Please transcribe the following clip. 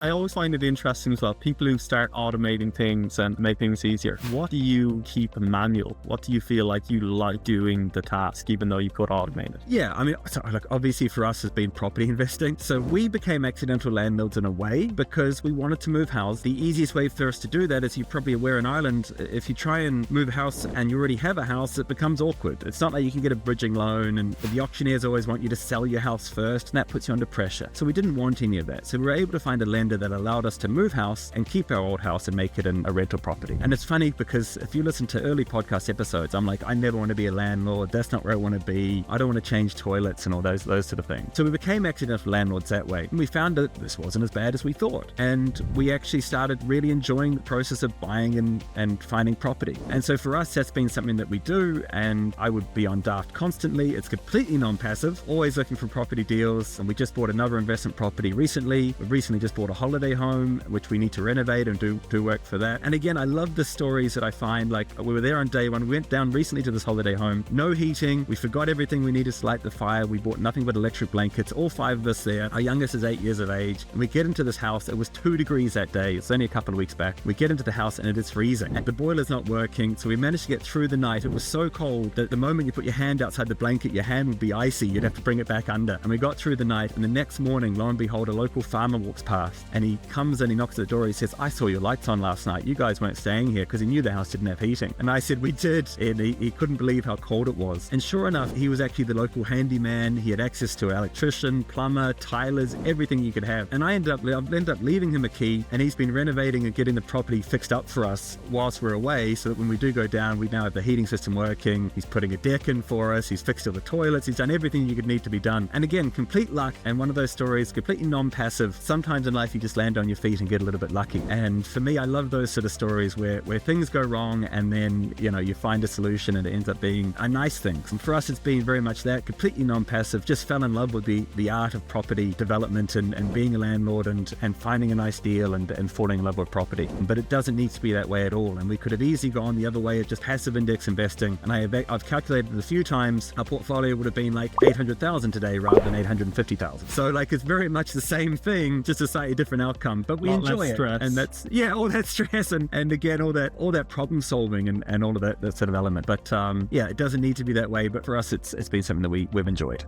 I always find it interesting as well, people who start automating things and make things easier. What do you keep manual? What do you feel like you like doing the task, even though you could automate it? Yeah, I mean, so, like, obviously for us has been property investing. So we became accidental landlords in a way because we wanted to move house. The easiest way for us to do that, as you're probably aware in Ireland, if you try and move a house and you already have a house, it becomes awkward. It's not like you can get a bridging loan, and the auctioneers always want you to sell your house first, and that puts you under pressure. So we didn't want any of that. So we were able to find a lender that allowed us to move house and keep our old house and make it a rental property. And it's funny because if you listen to early podcast episodes, I'm like, I never want to be a landlord. That's not where I want to be. I don't want to change toilets and all those sort of things. So we became accidental landlords that way. And we found that this wasn't as bad as we thought. And we actually started really enjoying the process of buying and finding property. And so for us, that's been something that we do. And I would be on Daft constantly. It's completely non-passive, always looking for property deals. And we just bought another investment property recently. We've recently just bought a holiday home, which we need to renovate and do work for that. And again, I love the stories that I find. Like, we were there on day one. We went down recently to this holiday home, no heating. We forgot everything we needed to light the fire. We bought nothing but electric blankets, all 5 of us there. Our youngest is 8 years of age. And we get into this house. It was 2 degrees that day. It's only a couple of weeks back. We get into the house and it is freezing. And the boiler's not working. So we managed to get through the night. It was so cold that the moment you put your hand outside the blanket, your hand would be icy. You'd have to bring it back under. And we got through the night. And the next morning, lo and behold, a local farmer walks past and he comes and he knocks at the door. He says, I saw your lights on last night. You guys weren't staying here, because he knew the house didn't have heating. And I said, we did. And he couldn't believe how cold it was. And sure enough, he was actually the local handyman. He had access to electrician, plumber, tilers, everything you could have. And I ended up leaving him a key, and he's been renovating and getting the property fixed up for us whilst we're away, so that when we do go down, we now have the heating system working. He's putting a deck in for us. He's fixed all the toilets. He's done everything you could need to be done. And again, complete luck. And one of those stories, completely non-passive. Sometimes in life, you just land on your feet and get a little bit lucky. And for me, I love those sort of stories where things go wrong and then, you find a solution and it ends up being a nice thing. And for us, it's been very much that, completely non-passive, just fell in love with the art of property development and being a landlord and finding a nice deal and falling in love with property. But it doesn't need to be that way at all. And we could have easily gone the other way of just passive index investing. And I've calculated it a few times, our portfolio would have been like 800,000 today rather than 850,000. So like, it's very much the same thing, just a slightly different outcome, but we enjoy it. Stress. And that's, all that stress and again, all that problem solving and all of that sort of element. But it doesn't need to be that way. But for us, it's been something that we've enjoyed.